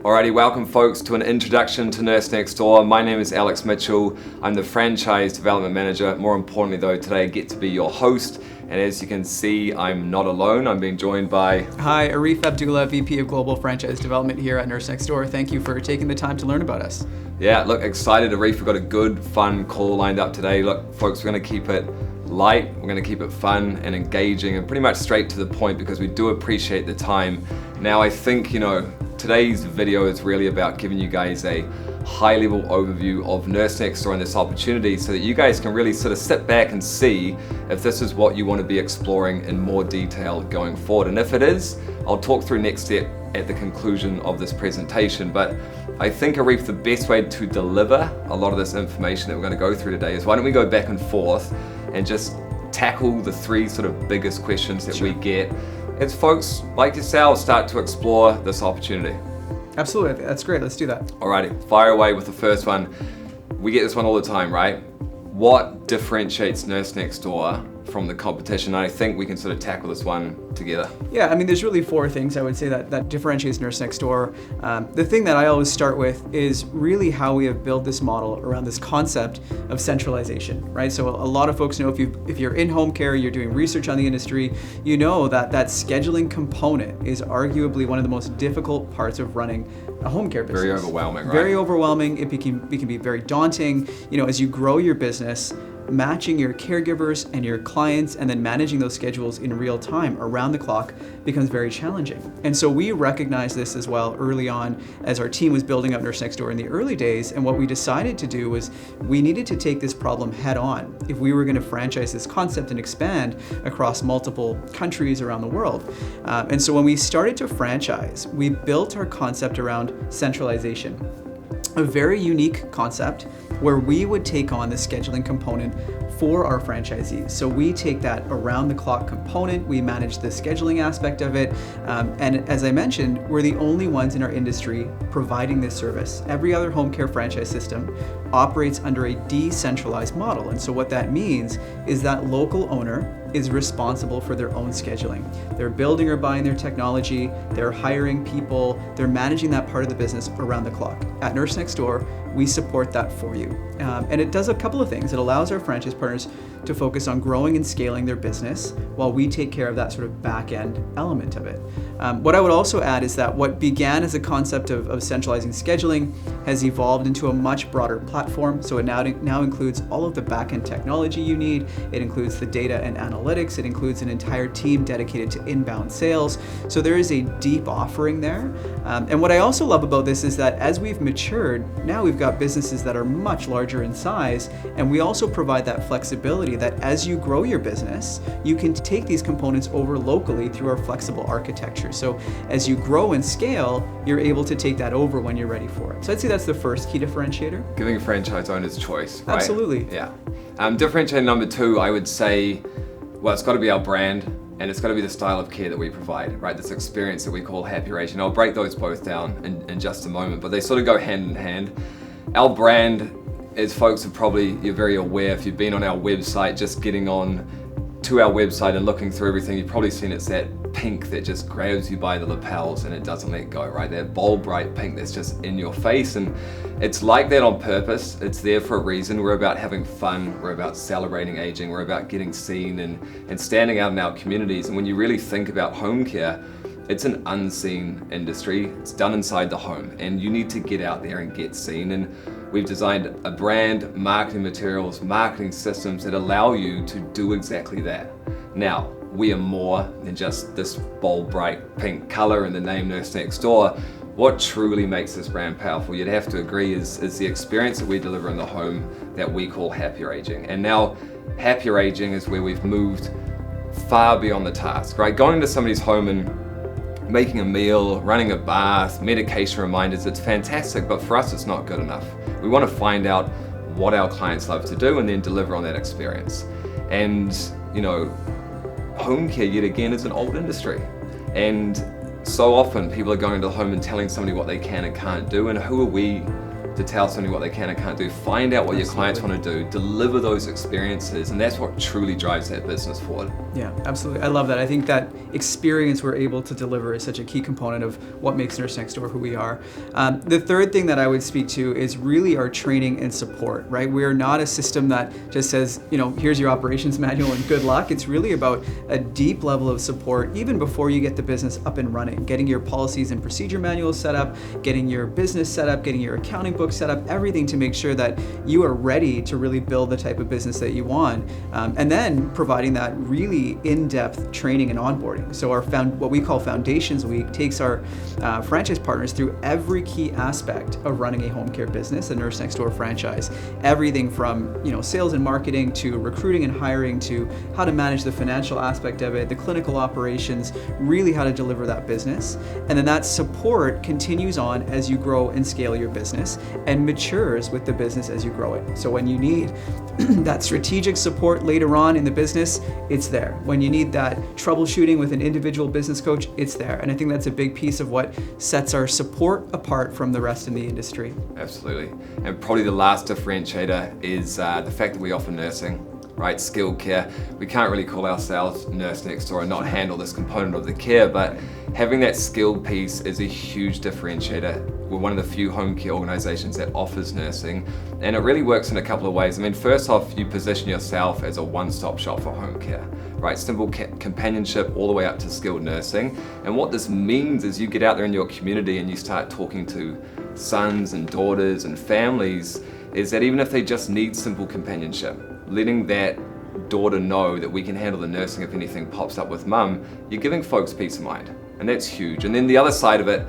Alrighty, welcome folks to an introduction to Nurse Next Door. My name is Alex Mitchell. I'm the Franchise Development Manager. More importantly though, today I get to be your host. And as you can see, I'm not alone. I'm being joined by... Hi, Arif Abdullah, VP of Global Franchise Development here at Nurse Next Door. Thank you for taking the time to learn about us. Yeah, look, excited, Arif. We've got a good, fun call lined up today. Look, folks, we're gonna keep it light, we're gonna keep it fun and engaging and pretty much straight to the point because we do appreciate the time. Now, I think, today's video is really about giving you guys a high-level overview of Nurse Next Door and this opportunity so that you guys can really sort of sit back and see if this is what you want to be exploring in more detail going forward. And if it is, I'll talk through next step at the conclusion of this presentation. But I think, Arif, the best way to deliver a lot of this information that we're going to go through today is why don't we go back and forth and just tackle the three sort of biggest questions that we get as folks like yourselves start to explore this opportunity. Absolutely, that's great. Let's do that. Alrighty, fire away with the first one. We get this one all the time, right? What differentiates Nurse Next Door from the competition? And I think we can sort of tackle this one together. Yeah, I mean, there's really four things I would say that differentiates Nurse Next Door. The thing that I always start with is really how we have built this model around this concept of centralization, right? So a lot of folks know if you're in home care, you're doing research on the industry, you know that scheduling component is arguably one of the most difficult parts of running a home care business. Very overwhelming, right? Very overwhelming. It can be very daunting. As you grow your business, matching your caregivers and your clients and then managing those schedules in real time around the clock becomes very challenging. And so we recognized this as well early on as our team was building up Nurse Next Door in the early days. And what we decided to do was we needed to take this problem head on if we were going to franchise this concept and expand across multiple countries around the world. And so when we started to franchise, we built our concept around centralization. A very unique concept where we would take on the scheduling component for our franchisees. So we take that around the clock component, we manage the scheduling aspect of it, and as I mentioned, we're the only ones in our industry providing this service. Every other home care franchise system operates under a decentralized model, and so what that means is that local owner is responsible for their own scheduling. They're building or buying their technology, they're hiring people, they're managing that part of the business around the clock. At Nurse Next Door, we support that for you. And it does a couple of things. It allows our franchise partners to focus on growing and scaling their business while we take care of that sort of back-end element of it. What I would also add is that what began as a concept of centralizing scheduling has evolved into a much broader platform. So it now includes all of the back-end technology you need. It includes the data and analytics. It includes an entire team dedicated to inbound sales. So there is a deep offering there. And what I also love about this is that as we've matured, now we've got businesses that are much larger in size, and we also provide that flexibility that as you grow your business, you can take these components over locally through our flexible architecture. So as you grow and scale, you're able to take that over when you're ready for it. So I'd say that's the first key differentiator. Giving franchise owners choice, right? Absolutely. Yeah. Differentiator number two, I would say, well, it's got to be our brand and it's got to be the style of care that we provide, right? This experience that we call Happy Aging. I'll break those both down in just a moment, but they sort of go hand in hand. Our brand, as folks you're very aware, if you've been on our website, just getting on to our website and looking through everything, you've probably seen it's that pink that just grabs you by the lapels and it doesn't let go, right? That bold, bright pink that's just in your face, and it's like that on purpose. It's there for a reason. We're about having fun, we're about celebrating aging, we're about getting seen and standing out in our communities. And when you really think about home care, it's an unseen industry. It's done inside the home, and you need to get out there and get seen. And we've designed a brand, marketing materials, marketing systems that allow you to do exactly that. Now, we are more than just this bold, bright pink color and the name Nurse Next Door. What truly makes this brand powerful, you'd have to agree, is the experience that we deliver in the home that we call Happier Aging. And now, Happier Aging is where we've moved far beyond the task, right? Going into somebody's home and making a meal, running a bath, medication reminders, it's fantastic, but for us it's not good enough. We want to find out what our clients love to do and then deliver on that experience. And home care yet again is an old industry. And so often people are going to the home and telling somebody what they can and can't do, and who are we to to tell somebody what they can and can't do. Find out what your clients want to do, deliver those experiences, and that's what truly drives that business forward. Yeah, absolutely. I love that. I think that experience we're able to deliver is such a key component of what makes Nurse Next Door who we are. The third thing that I would speak to is really our training and support, right? We're not a system that just says, here's your operations manual and good luck. It's really about a deep level of support even before you get the business up and running, getting your policies and procedure manuals set up, getting your business set up, getting your accounting book set up, everything to make sure that you are ready to really build the type of business that you want. And then providing that really in-depth training and onboarding. So our what we call Foundations Week takes our franchise partners through every key aspect of running a home care business, a Nurse Next Door franchise. Everything from sales and marketing to recruiting and hiring to how to manage the financial aspect of it, the clinical operations, really how to deliver that business. And then that support continues on as you grow and scale your business and matures with the business as you grow it. So when you need that strategic support later on in the business, it's there. When you need that troubleshooting with an individual business coach, it's there. And I think that's a big piece of what sets our support apart from the rest in the industry. Absolutely. And probably the last differentiator is the fact that we offer nursing, right? Skilled care. We can't really call ourselves Nurse Next Door and not handle this component of the care, but having that skilled piece is a huge differentiator. We're one of the few home care organizations that offers nursing, and it really works in a couple of ways. I mean, first off, you position yourself as a one-stop shop for home care, right? Simple companionship all the way up to skilled nursing. And what this means is you get out there in your community and you start talking to sons and daughters and families, is that even if they just need simple companionship, letting that daughter know that we can handle the nursing if anything pops up with mum, you're giving folks peace of mind. And that's huge. And then the other side of it,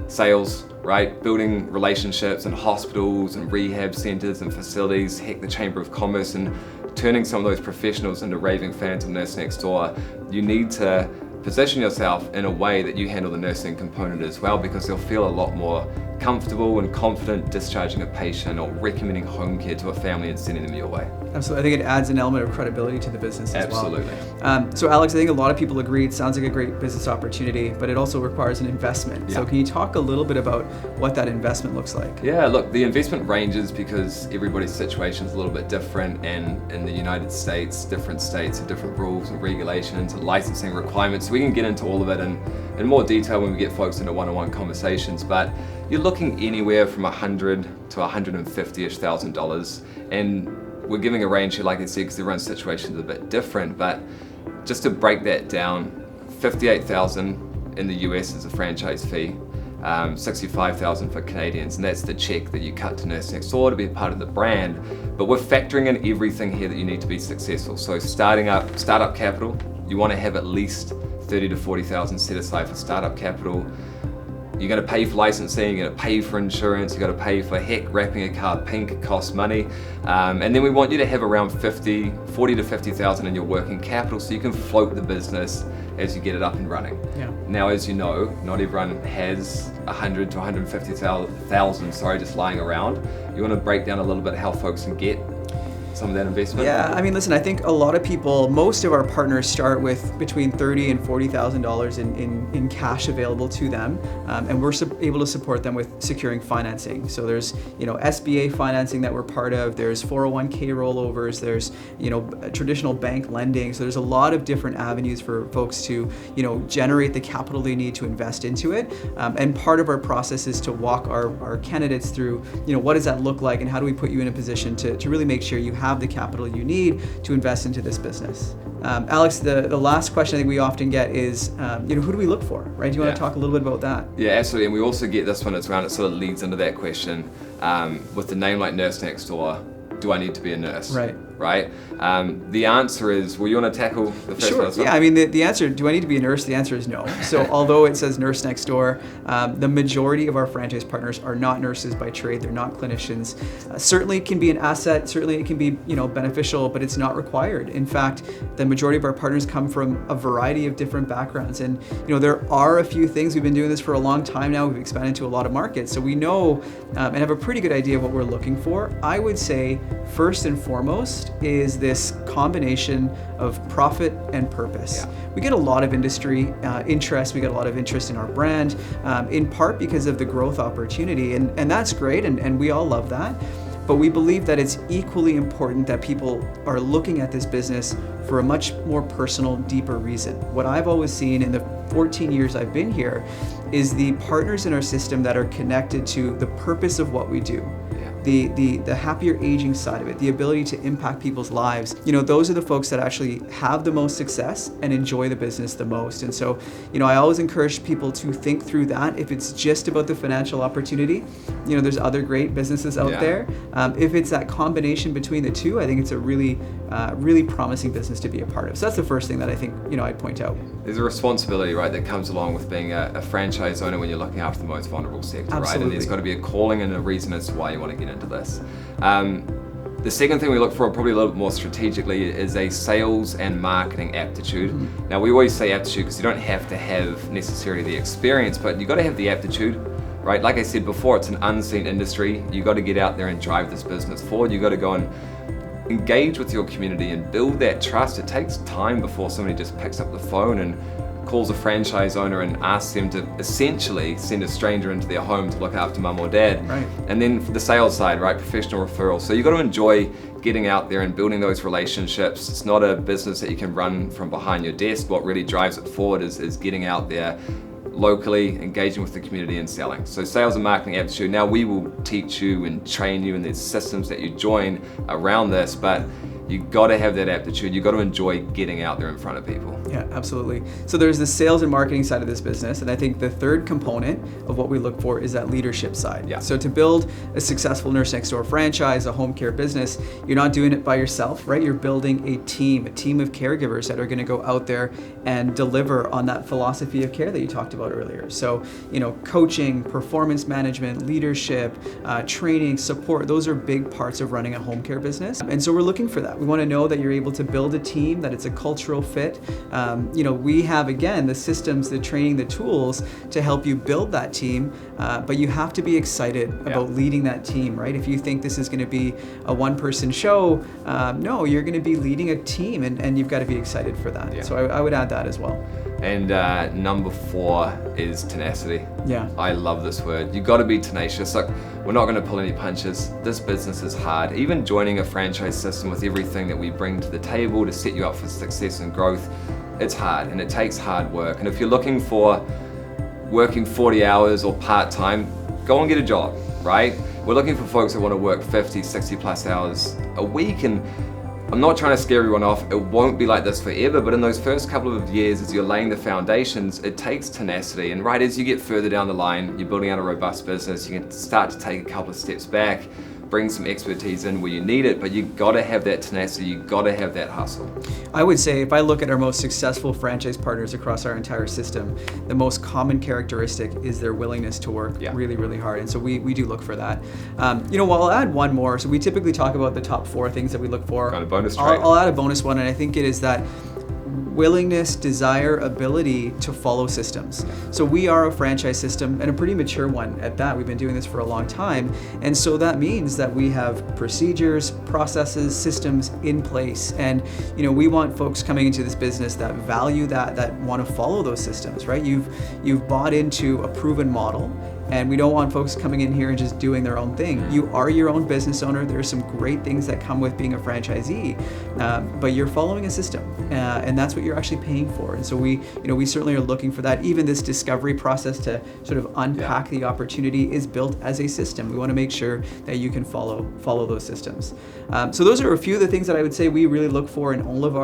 sales, right? Building relationships in hospitals and rehab centers and facilities, heck, the Chamber of Commerce, and turning some of those professionals into raving fans of Nurse Next Door. You need to position yourself in a way that you handle the nursing component as well, because they'll feel a lot more comfortable and confident discharging a patient or recommending home care to a family and sending them your way. Absolutely. I think it adds an element of credibility to the business as well. Absolutely. So Alex, I think a lot of people agree it sounds like a great business opportunity, but it also requires an investment. Yeah. So can you talk a little bit about what that investment looks like? Yeah, look, the investment ranges because everybody's situation is a little bit different, and in the United States, different states have different rules and regulations and licensing requirements. So we can get into all of it in more detail when we get folks into one-on-one conversations, but you're looking anywhere from $100,000 to $150,000, and we're giving a range here, like I said, because everyone's situation is a bit different. But just to break that down, $58,000 in the US is a franchise fee, $65,000 for Canadians, and that's the check that you cut to Nurse Next Door to be a part of the brand. But we're factoring in everything here that you need to be successful. So startup capital, you want to have at least $30,000 to $40,000 set aside for startup capital. You're going to pay for licensing, you're going to pay for insurance, you're going to pay for, heck, wrapping a car pink costs money. And then we want you to have around $40,000 to $50,000 in your working capital so you can float the business as you get it up and running. Yeah. Now, as you know, not everyone has $100,000 to $150,000, just lying around. You want to break down a little bit how folks can get some of that investment? Yeah, I mean, listen, I think a lot of people, most of our partners start with between $30,000 and $40,000 in cash available to them, and we're able to support them with securing financing. So there's, SBA financing that we're part of. There's 401k rollovers. There's, traditional bank lending. So there's a lot of different avenues for folks to, generate the capital they need to invest into it. And part of our process is to walk our candidates through, what does that look like, and how do we put you in a position to really make sure you have the capital you need to invest into this business. Alex, the last question I think we often get is, who do we look for, right? Do you want to talk a little bit about that? Yeah, absolutely. And we also get this one as well, it sort of leads into that question. With the name like Nurse Next Door, do I need to be a nurse? Right? The answer is, well, you want to tackle the first one? Sure. Yeah, I mean, the answer, do I need to be a nurse? The answer is no. So although it says Nurse Next Door, the majority of our franchise partners are not nurses by trade. They're not clinicians. Certainly it can be an asset. Certainly it can be, beneficial, but it's not required. In fact, the majority of our partners come from a variety of different backgrounds. And, there are a few things. We've been doing this for a long time now. We've expanded to a lot of markets. So we know and have a pretty good idea of what we're looking for. I would say, first and foremost, most is this combination of profit and purpose. Yeah. We get a lot of industry interest, we get a lot of interest in our brand, in part because of the growth opportunity, and that's great, and we all love that. But we believe that it's equally important that people are looking at this business for a much more personal, deeper reason. What I've always seen in the 14 years I've been here is the partners in our system that are connected to the purpose of what we do. The happier aging side of it, the ability to impact people's lives, those are the folks that actually have the most success and enjoy the business the most. And so, I always encourage people to think through that. If it's just about the financial opportunity, there's other great businesses out there. If it's that combination between the two, I think it's a really promising business to be a part of. So that's the first thing that I think, I'd point out. There's a responsibility, right, that comes along with being a franchise owner when you're looking after the most vulnerable sector, Absolutely. right? And there's got to be a calling and a reason as to why you want to get into this. The second thing we look for, probably a little bit more strategically, is a sales and marketing aptitude. Mm-hmm. Now, we always say aptitude because you don't have to have necessarily the experience, but you got to have the aptitude, right? Like I said before, it's an unseen industry. You got to get out there and drive this business forward. You got to go and engage with your community and build that trust. It takes time before somebody just picks up the phone and calls a franchise owner and asks them to essentially send a stranger into their home to look after mum or dad. Right. And then for the sales side, right, professional referrals. So you've got to enjoy getting out there and building those relationships. It's not a business that you can run from behind your desk. What really drives it forward is getting out there locally, engaging with the community and selling. So sales and marketing aptitude. Now we will teach you and train you, and there's systems that you join around this, but you got to have that aptitude. You got to enjoy getting out there in front of people. Yeah, absolutely. So there's the sales and marketing side of this business, and I think the third component of what we look for is that leadership side. Yeah. So to build a successful Nurse Next Door franchise, a home care business, you're not doing it by yourself, right? You're building a team of caregivers that are going to go out there and deliver on that philosophy of care that you talked about earlier. So, coaching, performance management, leadership, training, support, those are big parts of running a home care business. And so we're looking for that. We want to know that you're able to build a team, that it's a cultural fit. We have, again, the systems, the training, the tools to help you build that team, but you have to be excited about leading that team, right? If you think this is going to be a one-person show, no, you're going to be leading a team, and you've got to be excited for that. Yeah. So I would add that as well. And number 4 is tenacity. Yeah. I love this word. You got to be tenacious. Look, we're not going to pull any punches. This business is hard. Even joining a franchise system with everything that we bring to the table to set you up for success and growth, it's hard and it takes hard work. And if you're looking for working 40 hours or part-time, go and get a job, right? We're looking for folks that want to work 50, 60 plus hours a week, and I'm not trying to scare everyone off. It won't be like this forever, but in those first couple of years as you're laying the foundations, it takes tenacity. And right as you get further down the line, you're building out a robust business, you can start to take a couple of steps back, bring some expertise in where you need it, but you gotta have that tenacity, you gotta have that hustle. I would say if I look at our most successful franchise partners across our entire system, the most common characteristic is their willingness to work really, really hard. And so we do look for that. Well, I'll add one more. So we typically talk about the top 4 things that we look for. Kind of bonus trait. I'll add a bonus one, and I think it is that willingness, desire, ability to follow systems. So we are a franchise system, and a pretty mature one at that. We've been doing this for a long time. And so that means that we have procedures, processes, systems in place. And we want folks coming into this business that value that want to follow those systems, right? You've bought into a proven model. And we don't want folks coming in here and just doing their own thing. You are your own business owner. There are some great things that come with being a franchisee, but you're following a system, and that's what you're actually paying for. And so we certainly are looking for that. Even this discovery process to sort of unpack the opportunity is built as a system. We want to make sure that you can follow those systems. So those are a few of the things that I would say we really look for in all of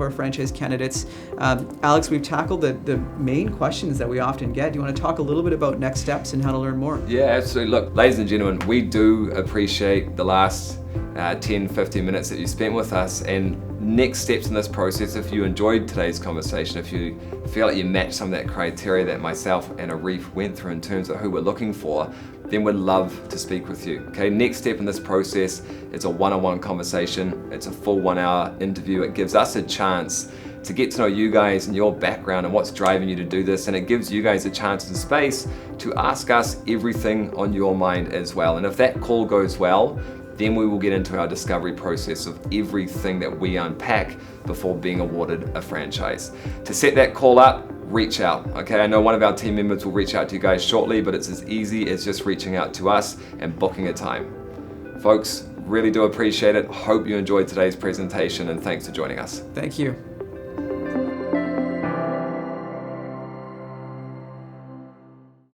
our franchise candidates. Alex, we've tackled the main questions that we often get. Do you want to talk a little bit about next steps and how to learn more? Yeah, absolutely. Look, ladies and gentlemen, we do appreciate the last 10, 15 minutes that you spent with us, and next steps in this process, if you enjoyed today's conversation, if you feel like you match some of that criteria that myself and Arif went through in terms of who we're looking for, then we'd love to speak with you. Okay, next step in this process, it's a one-on-one conversation. It's a full 1-hour interview. It gives us a chance to get to know you guys and your background and what's driving you to do this, and it gives you guys a chance and space to ask us everything on your mind as well. And if that call goes well, Then we will get into our discovery process of everything that we unpack before being awarded a franchise. To set that call up, reach out, okay? I know one of our team members will reach out to you guys shortly, but it's as easy as just reaching out to us and booking a time. Folks, really do appreciate it. Hope you enjoyed today's presentation, and thanks for joining us. Thank you.